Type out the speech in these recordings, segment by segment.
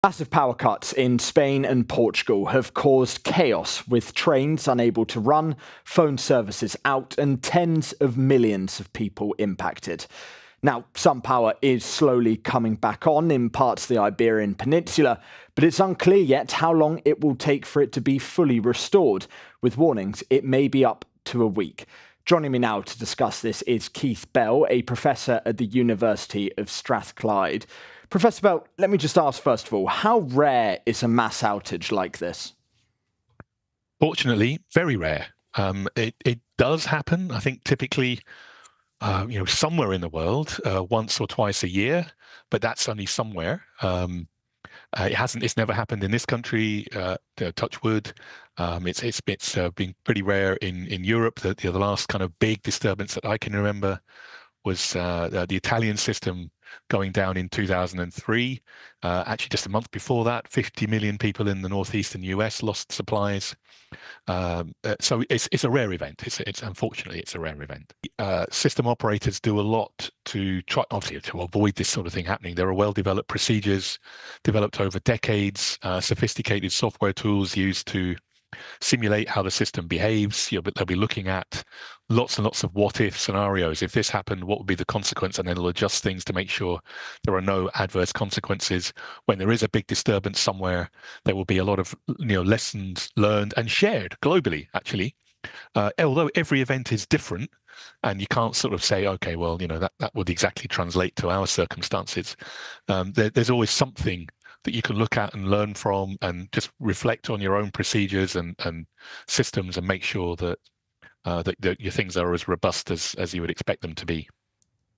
Massive power cuts in Spain and Portugal have caused chaos, with trains unable to run, phone services out, and tens of millions of people impacted. Now, some power is slowly coming back on in parts of the Iberian Peninsula, but it's unclear yet how long it will take for it to be fully restored, with warnings it may be up to a week. Joining me now to discuss this is Keith Bell, a professor at the University of Strathclyde. Professor Bell, let me just ask first of all, how rare is a mass outage like this? Fortunately, very rare. It does happen, I think, typically, somewhere in the world, once or twice a year, but that's only somewhere. It's never happened in this country, touch wood. It's been pretty rare in Europe. The last kind of big disturbance that I can remember was the Italian system going down in 2003. Actually, just a month before that, 50 million people in the northeastern US lost supplies. So it's a rare event. It's unfortunately it's a rare event. System operators do a lot to try, obviously, to avoid this sort of thing happening. There are well-developed procedures developed over decades, sophisticated software tools used to simulate how the system behaves. But they'll be looking at lots and lots of what-if scenarios. If this happened, what would be the consequence? And then they'll adjust things to make sure there are no adverse consequences. When there is a big disturbance somewhere, there will be a lot of lessons learned and shared globally, actually. Although every event is different, and you can't sort of say, okay, well, that would exactly translate to our circumstances. There's always something that you can look at and learn from, and just reflect on your own procedures and systems, and make sure that that your things are as robust as you would expect them to be.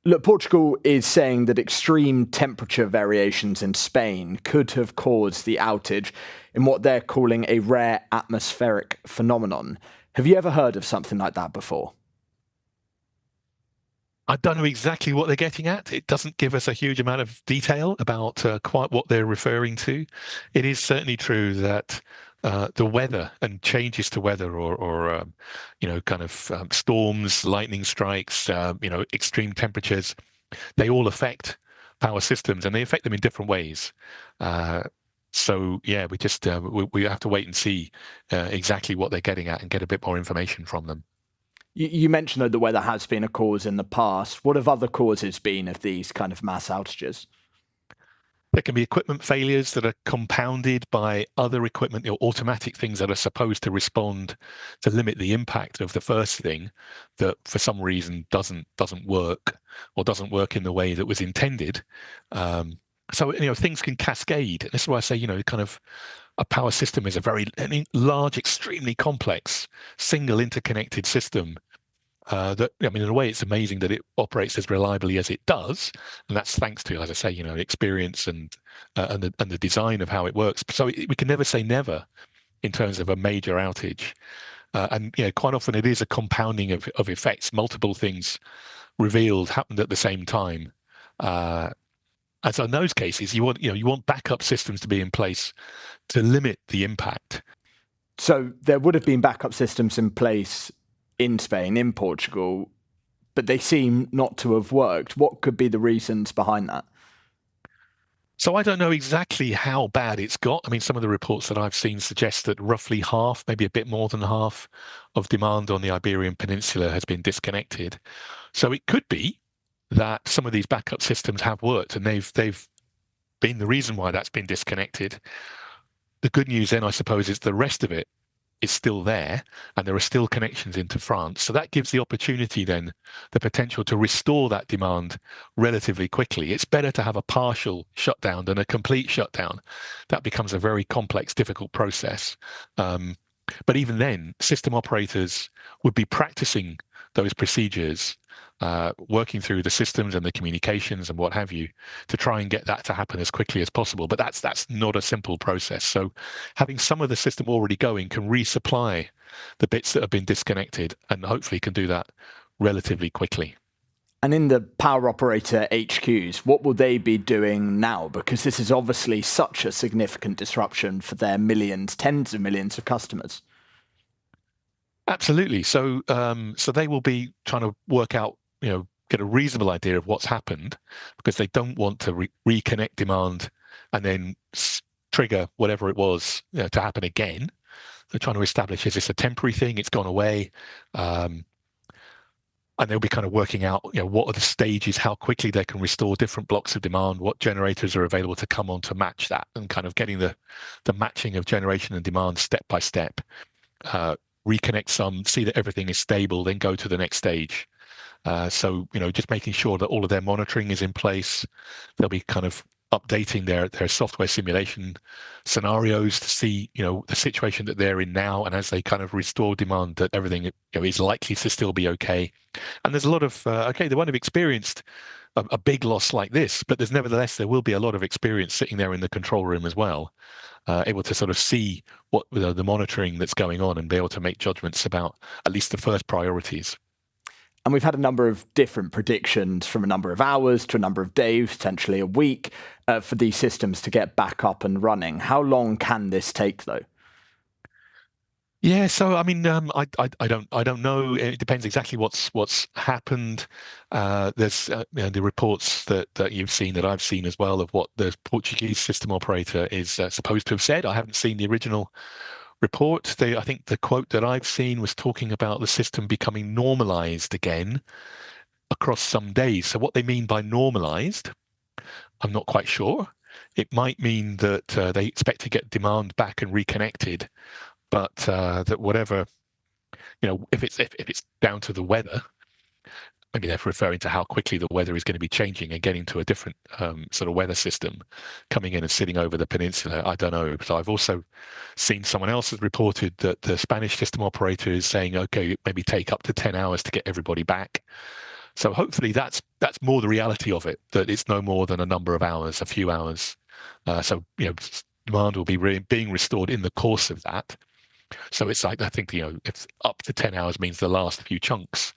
Look, Portugal is saying that extreme temperature variations in Spain could have caused the outage in what they're calling a rare atmospheric phenomenon. Have you ever heard of something like that before? I don't know exactly what they're getting at. It doesn't give us a huge amount of detail about quite what they're referring to. It is certainly true that the weather and changes to weather, or storms, lightning strikes, extreme temperatures, they all affect power systems, and they affect them in different ways. So yeah, we have to wait and see exactly what they're getting at and get a bit more information from them. You mentioned that the weather has been a cause in the past. What have other causes been of these kind of mass outages? There can be equipment failures that are compounded by other equipment or automatic things that are supposed to respond to limit the impact of the first thing, that for some reason doesn't work, or doesn't work in the way that was intended. So things can cascade, and this is why I say kind of a power system is a very large, extremely complex, single interconnected system. In a way, it's amazing that it operates as reliably as it does, and that's thanks to, as I say, experience and the design of how it works. So we can never say never in terms of a major outage, and quite often it is a compounding of effects. Multiple things revealed happened at the same time. And so in those cases, you want backup systems to be in place to limit the impact. So there would have been backup systems in place in Spain, in Portugal, but they seem not to have worked. What could be the reasons behind that? So I don't know exactly how bad it's got. I mean, some of the reports that I've seen suggest that roughly half, maybe a bit more than half, of demand on the Iberian Peninsula has been disconnected. So it could be that some of these backup systems have worked, and they've been the reason why that's been disconnected. The good news then, I suppose, is the rest of it is still there, and there are still connections into France. So that gives the opportunity then, the potential to restore that demand relatively quickly. It's better to have a partial shutdown than a complete shutdown. That becomes a very complex, difficult process. But even then, system operators would be practicing those procedures, working through the systems and the communications and what have you, to try and get that to happen as quickly as possible. But that's not a simple process. So having some of the system already going can resupply the bits that have been disconnected, and hopefully can do that relatively quickly. And in the power operator HQs, what will they be doing now? Because this is obviously such a significant disruption for their millions, tens of millions of customers. Absolutely. So they will be trying to work out, get a reasonable idea of what's happened, because they don't want to reconnect demand and then trigger whatever it was to happen again. They're trying to establish, is this a temporary thing? It's gone away. And they'll be kind of working out, what are the stages, how quickly they can restore different blocks of demand, what generators are available to come on to match that, and kind of getting the matching of generation and demand step by step. Reconnect some, see that everything is stable, then go to the next stage. So, just making sure that all of their monitoring is in place. They'll be kind of updating their software simulation scenarios to see, the situation that they're in now, and as they kind of restore demand, that everything is likely to still be okay. And there's a lot of they won't have experienced a big loss like this, but there will be a lot of experience sitting there in the control room as well, able to sort of see what the monitoring that's going on and be able to make judgments about at least the first priorities. And we've had a number of different predictions, from a number of hours to a number of days, potentially a week, for these systems to get back up and running. How long can this take, though? Yeah, so I mean, I don't know. It depends exactly what's happened. There's the reports that you've seen, that I've seen as well, of what the Portuguese system operator is supposed to have said. I haven't seen the original report. I think the quote that I've seen was talking about the system becoming normalized again across some days. So what they mean by normalized, I'm not quite sure. It might mean that they expect to get demand back and reconnected, but that whatever, if it's down to the weather, maybe they're referring to how quickly the weather is going to be changing and getting to a different sort of weather system coming in and sitting over the peninsula. I don't know. So I've also seen someone else has reported that the Spanish system operator is saying, okay, maybe take up to 10 hours to get everybody back. So hopefully that's more the reality of it, that it's no more than a number of hours, a few hours. So, demand will be being restored in the course of that. So it's like, I think, if up to 10 hours means the last few chunks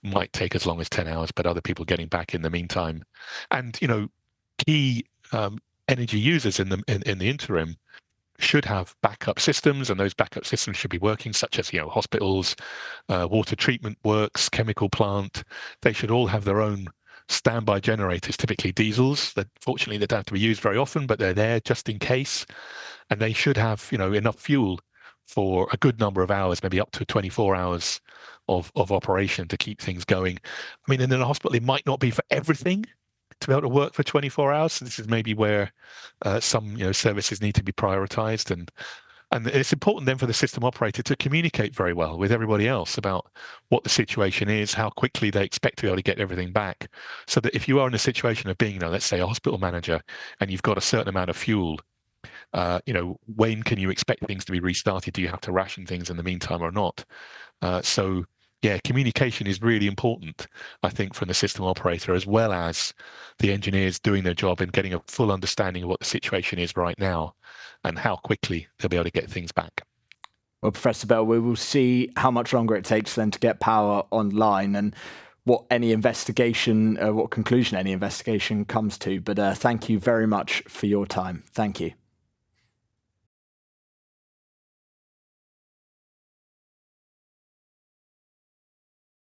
might take as long as 10 hours, but other people getting back in the meantime. And, key energy users in the interim should have backup systems, and those backup systems should be working, such as, hospitals, water treatment works, chemical plant. They should all have their own standby generators, typically diesels, that fortunately they don't have to be used very often, but they're there just in case. And they should have, enough fuel for a good number of hours, maybe up to 24 hours of operation to keep things going. I mean, and in a hospital, it might not be for everything to be able to work for 24 hours. So this is maybe where some services need to be prioritized. And it's important then for the system operator to communicate very well with everybody else about what the situation is, how quickly they expect to be able to get everything back. So that if you are in a situation of being, let's say a hospital manager, and you've got a certain amount of fuel, when can you expect things to be restarted? Do you have to ration things in the meantime or not? So yeah, communication is really important, I think, from the system operator, as well as the engineers doing their job and getting a full understanding of what the situation is right now and how quickly they'll be able to get things back. Well, Professor Bell, we will see how much longer it takes then to get power online, and what conclusion any investigation comes to. But thank you very much for your time. Thank you.